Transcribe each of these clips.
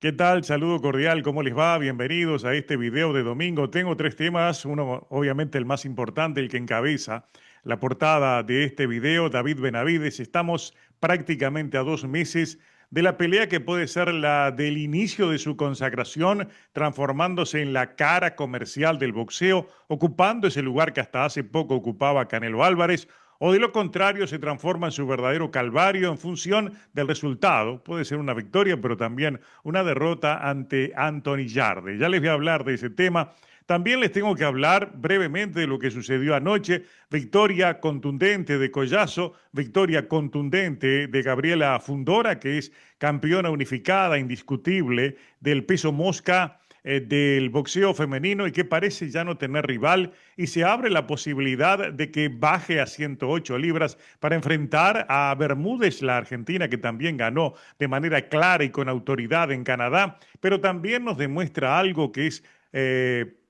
¿Qué tal? Saludo cordial, ¿cómo les va? Bienvenidos a este video de domingo. Tengo tres temas, uno obviamente el más importante, el que encabeza la portada de este video, David Benavides. Estamos prácticamente a 2 meses de la pelea que puede ser la del inicio de su consagración, transformándose en la cara comercial del boxeo, ocupando ese lugar que hasta hace poco ocupaba Canelo Álvarez, o de lo contrario se transforma en su verdadero calvario en función del resultado. Puede ser una victoria, pero también una derrota ante Anthony Yarde. Ya les voy a hablar de ese tema. También les tengo que hablar brevemente de lo que sucedió anoche. Victoria contundente de Collazo, victoria contundente de Gabriela Fundora, que es campeona unificada, indiscutible, del peso mosca del boxeo femenino y que parece ya no tener rival y se abre la posibilidad de que baje a 108 libras para enfrentar a Bermúdez, la argentina que también ganó de manera clara y con autoridad en Canadá, pero también nos demuestra algo que es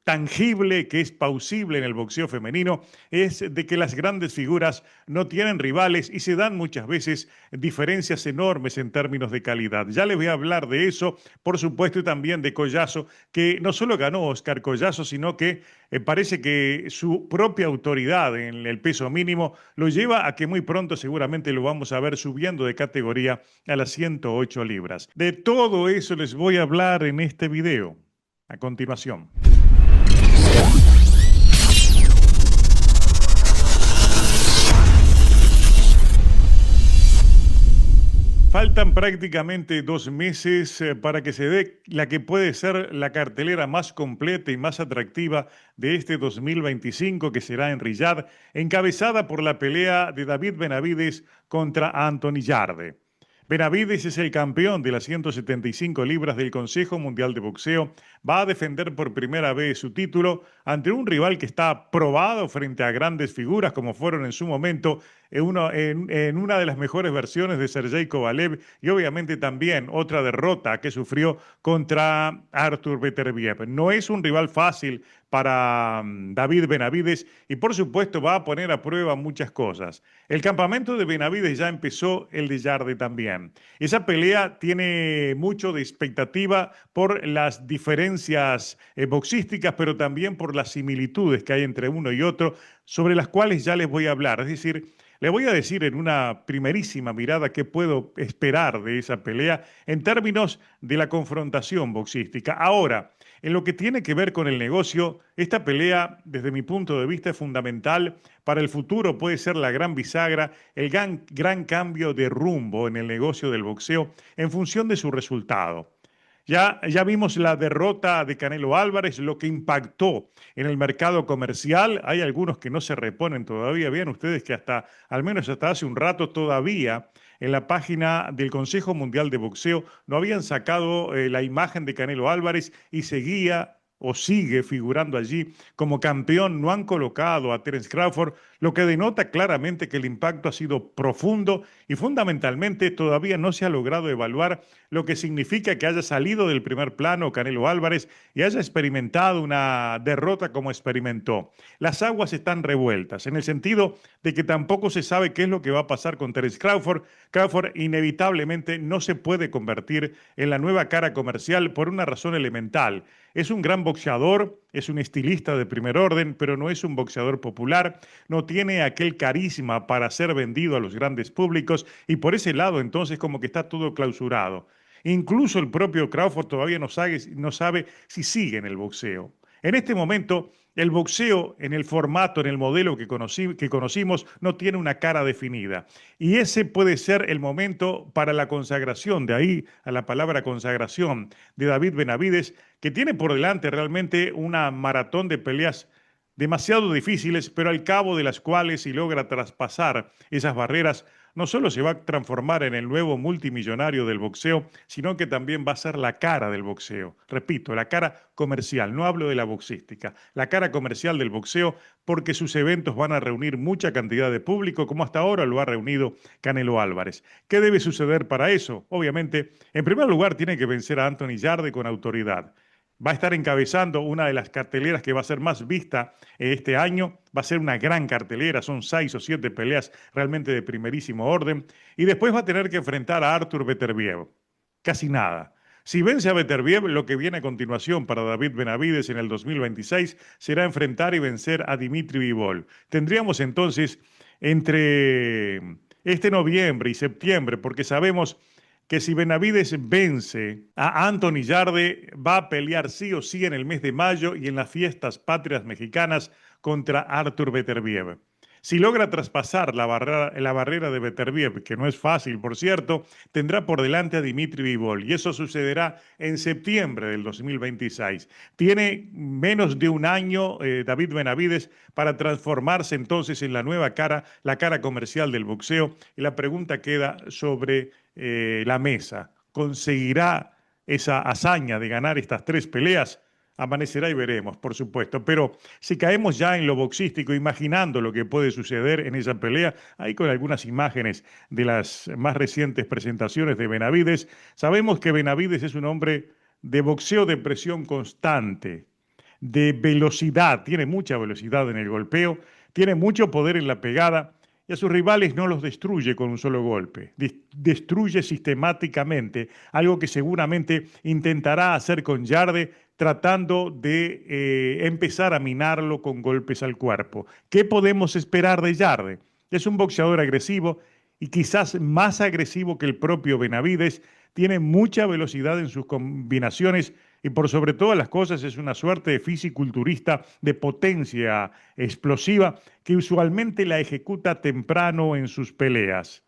tangible, que es pausible en el boxeo femenino, es de que las grandes figuras no tienen rivales y se dan muchas veces diferencias enormes en términos de calidad. Ya les voy a hablar de eso, por supuesto, y también de Collazo, que no solo ganó Oscar Collazo, sino que parece que su propia autoridad en el peso mínimo lo lleva a que muy pronto seguramente lo vamos a ver subiendo de categoría a las 108 libras. De todo eso les voy a hablar en este video. A continuación. Faltan prácticamente 2 meses para que se dé la que puede ser la cartelera más completa y más atractiva de este 2025, que será en Riyadh, encabezada por la pelea de David Benavides contra Anthony Yarde. Benavides es el campeón de las 175 libras del Consejo Mundial de Boxeo. Va a defender por primera vez su título ante un rival que está probado frente a grandes figuras como fueron en su momento en una de las mejores versiones de Sergey Kovalev y obviamente también otra derrota que sufrió contra Artur Beterbiev. No es un rival fácil para David Benavides y por supuesto va a poner a prueba muchas cosas. El campamento de Benavides ya empezó, el de Yarde también. Esa pelea tiene mucho de expectativa por las diferencias boxísticas, pero también por las similitudes que hay entre uno y otro, sobre las cuales ya les voy a hablar. Es decir, le voy a decir en una primerísima mirada qué puedo esperar de esa pelea en términos de la confrontación boxística. Ahora, en lo que tiene que ver con el negocio, esta pelea, desde mi punto de vista, es fundamental para el futuro, puede ser la gran bisagra, el gran cambio de rumbo en el negocio del boxeo en función de su resultado. Ya vimos la derrota de Canelo Álvarez, lo que impactó en el mercado comercial. Hay algunos que no se reponen todavía. Vean ustedes que al menos hasta hace un rato todavía, en la página del Consejo Mundial de Boxeo no habían sacado la imagen de Canelo Álvarez y seguía o sigue figurando allí como campeón. No han colocado a Terence Crawford, lo que denota claramente que el impacto ha sido profundo y fundamentalmente todavía no se ha logrado evaluar lo que significa que haya salido del primer plano Canelo Álvarez y haya experimentado una derrota como experimentó. Las aguas están revueltas, en el sentido de que tampoco se sabe qué es lo que va a pasar con Terence Crawford. Crawford inevitablemente no se puede convertir en la nueva cara comercial por una razón elemental. Es un gran boxeador, es un estilista de primer orden, pero no es un boxeador popular, no tiene aquel carisma para ser vendido a los grandes públicos y por ese lado entonces como que está todo clausurado. Incluso el propio Crawford todavía no sabe si sigue en el boxeo. En este momento, el boxeo en el formato, en el modelo que conocimos, no tiene una cara definida. Y ese puede ser el momento para la consagración, de ahí a la palabra consagración, de David Benavides, que tiene por delante realmente una maratón de peleas demasiado difíciles, pero al cabo de las cuales, si logra traspasar esas barreras, no solo se va a transformar en el nuevo multimillonario del boxeo, sino que también va a ser la cara del boxeo. Repito, la cara comercial, no hablo de la boxística, la cara comercial del boxeo, porque sus eventos van a reunir mucha cantidad de público, como hasta ahora lo ha reunido Canelo Álvarez. ¿Qué debe suceder para eso? Obviamente, en primer lugar, tiene que vencer a Anthony Yarde con autoridad. Va a estar encabezando una de las carteleras que va a ser más vista este año. Va a ser una gran cartelera, son 6 o 7 peleas realmente de primerísimo orden. Y después va a tener que enfrentar a Artur Beterbiev. Casi nada. Si vence a Beterbiev, lo que viene a continuación para David Benavides en el 2026 será enfrentar y vencer a Dimitri Bivol. Tendríamos entonces entre este noviembre y septiembre, porque sabemos que si Benavides vence a Anthony Yarde, va a pelear sí o sí en el mes de mayo y en las fiestas patrias mexicanas contra Artur Beterbiev. Si logra traspasar la barrera de Beterbiev, que no es fácil, por cierto, tendrá por delante a Dimitri Bivol y eso sucederá en septiembre del 2026. Tiene menos de un año David Benavides para transformarse entonces en la nueva cara, la cara comercial del boxeo y la pregunta queda sobre la mesa. ¿Conseguirá esa hazaña de ganar estas tres peleas? Amanecerá y veremos, por supuesto. Pero si caemos ya en lo boxístico, imaginando lo que puede suceder en esa pelea, ahí con algunas imágenes de las más recientes presentaciones de Benavides, sabemos que Benavides es un hombre de boxeo de presión constante, de velocidad, tiene mucha velocidad en el golpeo, tiene mucho poder en la pegada y a sus rivales no los destruye con un solo golpe, destruye sistemáticamente, algo que seguramente intentará hacer con Yarde tratando de empezar a minarlo con golpes al cuerpo. ¿Qué podemos esperar de Yarde? Es un boxeador agresivo y quizás más agresivo que el propio Benavides, tiene mucha velocidad en sus combinaciones y por sobre todas las cosas es una suerte de fisiculturista de potencia explosiva que usualmente la ejecuta temprano en sus peleas.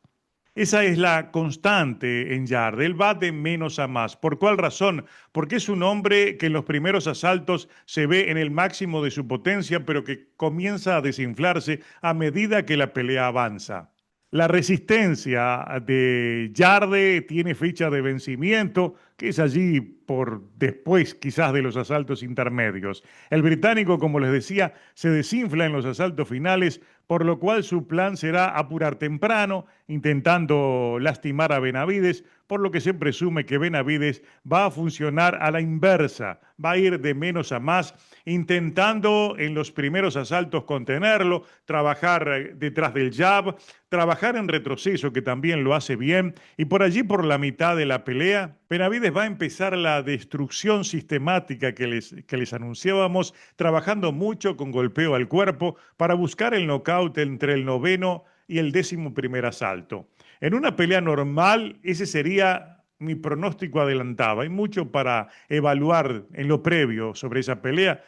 Esa es la constante en Yarde. Él va de menos a más. ¿Por cuál razón? Porque es un hombre que en los primeros asaltos se ve en el máximo de su potencia, pero que comienza a desinflarse a medida que la pelea avanza. La resistencia de Yarde tiene fecha de vencimiento, que es allí por después quizás de los asaltos intermedios. El británico, como les decía, se desinfla en los asaltos finales, por lo cual su plan será apurar temprano, intentando lastimar a Benavides, por lo que se presume que Benavides va a funcionar a la inversa, va a ir de menos a más, intentando en los primeros asaltos contenerlo, trabajar detrás del jab, trabajar en retroceso, que también lo hace bien, y por allí por la mitad de la pelea, Benavides va a empezar la destrucción sistemática que les anunciábamos, trabajando mucho con golpeo al cuerpo para buscar el knockout entre el noveno y el 11º asalto. En una pelea normal, ese sería mi pronóstico adelantado. Hay mucho para evaluar en lo previo sobre esa pelea.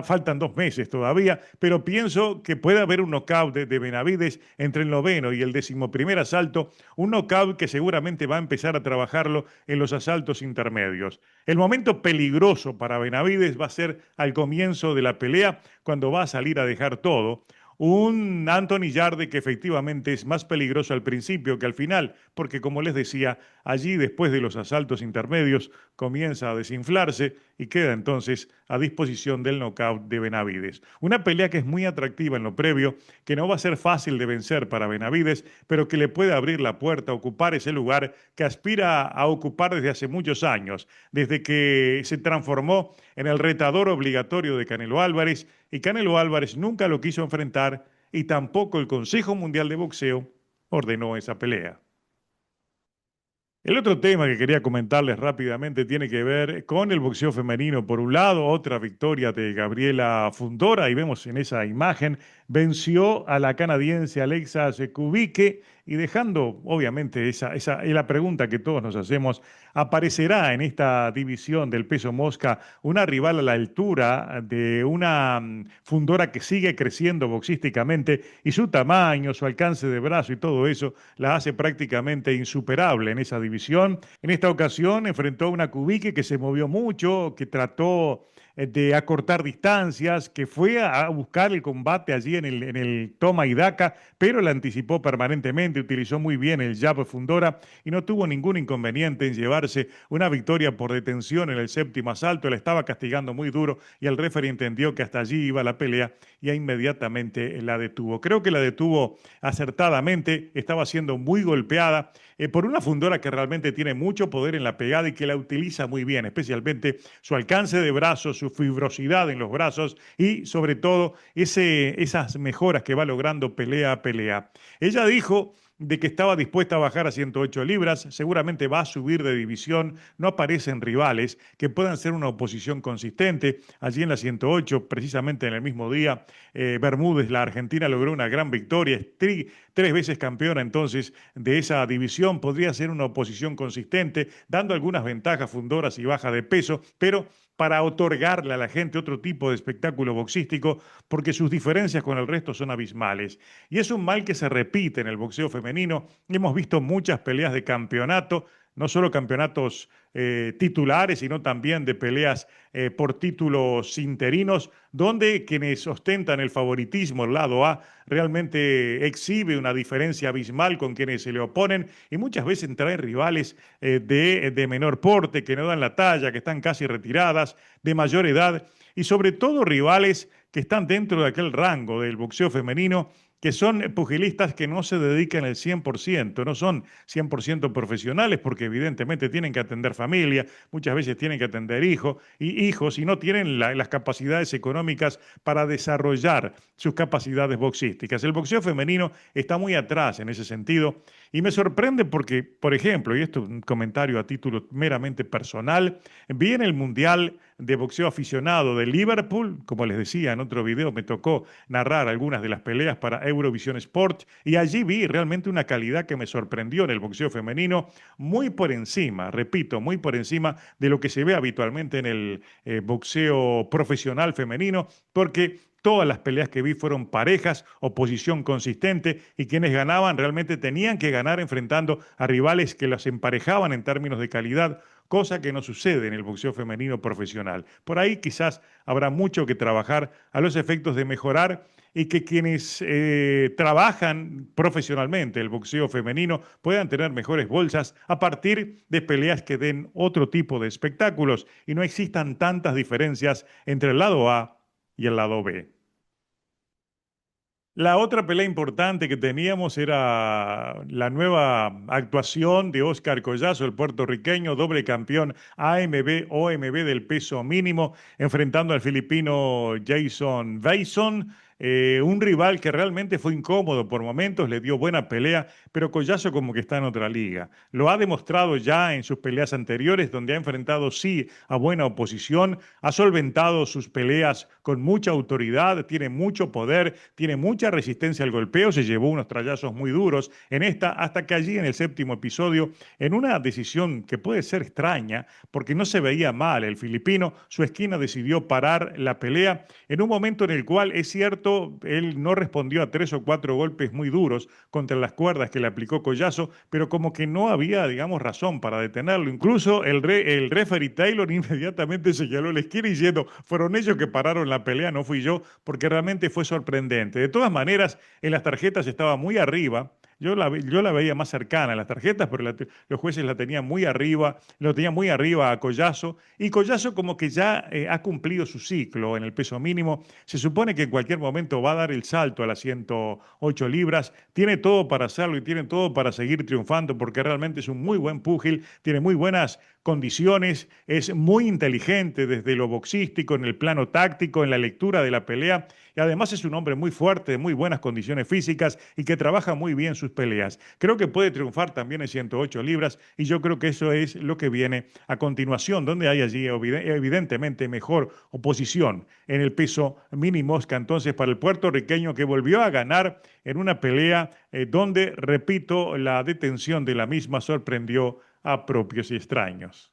Faltan 2 meses todavía, pero pienso que puede haber un knockout de Benavides entre el noveno y el 11º asalto, un knockout que seguramente va a empezar a trabajarlo en los asaltos intermedios. El momento peligroso para Benavides va a ser al comienzo de la pelea, cuando va a salir a dejar todo. Un Anthony Yarde que efectivamente es más peligroso al principio que al final, porque como les decía, allí después de los asaltos intermedios comienza a desinflarse y queda entonces a disposición del knockout de Benavides. Una pelea que es muy atractiva en lo previo, que no va a ser fácil de vencer para Benavides, pero que le puede abrir la puerta a ocupar ese lugar que aspira a ocupar desde hace muchos años, desde que se transformó en el retador obligatorio de Canelo Álvarez, y Canelo Álvarez nunca lo quiso enfrentar y tampoco el Consejo Mundial de Boxeo ordenó esa pelea. El otro tema que quería comentarles rápidamente tiene que ver con el boxeo femenino. Por un lado, otra victoria de Gabriela Fundora, y vemos en esa imagen, venció a la canadiense Alexa Kubicki y dejando, obviamente, esa es la pregunta que todos nos hacemos, ¿aparecerá en esta división del peso mosca una rival a la altura de una Fundora que sigue creciendo boxísticamente y su tamaño, su alcance de brazo y todo eso la hace prácticamente insuperable en esa división? En esta ocasión enfrentó a una Kubicki que se movió mucho, que trató de acortar distancias, que fue a buscar el combate allí en el toma y daca, pero la anticipó permanentemente, utilizó muy bien el jab Fundora y no tuvo ningún inconveniente en llevarse una victoria por detención en el 7º asalto. La estaba castigando muy duro y el referee entendió que hasta allí iba la pelea y inmediatamente la detuvo. Creo que la detuvo acertadamente, estaba siendo muy golpeada por una Fundora que realmente tiene mucho poder en la pegada y que la utiliza muy bien, especialmente su alcance de brazos, su fibrosidad en los brazos y sobre todo esas mejoras que va logrando pelea a pelea. Ella dijo de que estaba dispuesta a bajar a 108 libras, seguramente va a subir de división, no aparecen rivales que puedan ser una oposición consistente. Allí en la 108, precisamente en el mismo día, Bermúdez, la Argentina, logró una gran victoria, es tres veces campeona entonces de esa división, podría ser una oposición consistente, dando algunas ventajas fundoras y baja de peso, pero para otorgarle a la gente otro tipo de espectáculo boxístico, porque sus diferencias con el resto son abismales. Y es un mal que se repite en el boxeo femenino. Hemos visto muchas peleas de campeonato, no solo campeonatos titulares, sino también de peleas por títulos interinos, donde quienes ostentan el favoritismo, el lado A, realmente exhibe una diferencia abismal con quienes se le oponen y muchas veces trae rivales de menor porte, que no dan la talla, que están casi retiradas, de mayor edad y sobre todo rivales que están dentro de aquel rango del boxeo femenino, que son pugilistas que no se dedican al 100%, no son 100% profesionales porque evidentemente tienen que atender familia, muchas veces tienen que atender hijos y no tienen las capacidades económicas para desarrollar sus capacidades boxísticas. El boxeo femenino está muy atrás en ese sentido y me sorprende porque, por ejemplo, y esto es un comentario a título meramente personal, vi en el Mundial de Boxeo Aficionado de Liverpool, como les decía en otro video, me tocó narrar algunas de las peleas para Eurovisión Sport y allí vi realmente una calidad que me sorprendió en el boxeo femenino, muy por encima, repito, muy por encima de lo que se ve habitualmente en el boxeo profesional femenino, porque todas las peleas que vi fueron parejas, oposición consistente y quienes ganaban realmente tenían que ganar enfrentando a rivales que las emparejaban en términos de calidad, cosa que no sucede en el boxeo femenino profesional. Por ahí quizás habrá mucho que trabajar a los efectos de mejorar y que quienes trabajan profesionalmente el boxeo femenino puedan tener mejores bolsas a partir de peleas que den otro tipo de espectáculos y no existan tantas diferencias entre el lado A y el lado B. La otra pelea importante que teníamos era la nueva actuación de Oscar Collazo, el puertorriqueño, doble campeón AMB, OMB del peso mínimo, enfrentando al filipino Jason Bison, un rival que realmente fue incómodo por momentos, le dio buena pelea, pero Collazo como que está en otra liga. Lo ha demostrado ya en sus peleas anteriores, donde ha enfrentado sí a buena oposición, ha solventado sus peleas con mucha autoridad, tiene mucho poder, tiene mucha resistencia al golpeo, se llevó unos trayazos muy duros en esta, hasta que allí en el séptimo episodio, en una decisión que puede ser extraña, porque no se veía mal el filipino, su esquina decidió parar la pelea en un momento en el cual, es cierto, él no respondió a 3 o 4 golpes muy duros contra las cuerdas que le aplicó Collazo, pero como que no había, digamos, razón para detenerlo. Incluso el referee Taylor inmediatamente señaló la esquina diciendo, fueron ellos que pararon la pelea, no fui yo, porque realmente fue sorprendente. De todas maneras, en las tarjetas estaba muy arriba. Yo la veía más cercana en las tarjetas, pero los jueces la tenían muy arriba, lo tenían muy arriba a Collazo, y Collazo como que ya ha cumplido su ciclo en el peso mínimo. Se supone que en cualquier momento va a dar el salto a las 108 libras, tiene todo para hacerlo y tiene todo para seguir triunfando, porque realmente es un muy buen púgil, tiene muy buenas condiciones, es muy inteligente desde lo boxístico, en el plano táctico, en la lectura de la pelea, y además es un hombre muy fuerte, de muy buenas condiciones físicas y que trabaja muy bien sus peleas. Creo que puede triunfar también en 108 libras y yo creo que eso es lo que viene a continuación, donde hay allí evidentemente mejor oposición en el peso mini mosca entonces para el puertorriqueño que volvió a ganar en una pelea donde, repito, la detención de la misma sorprendió a propios y extraños.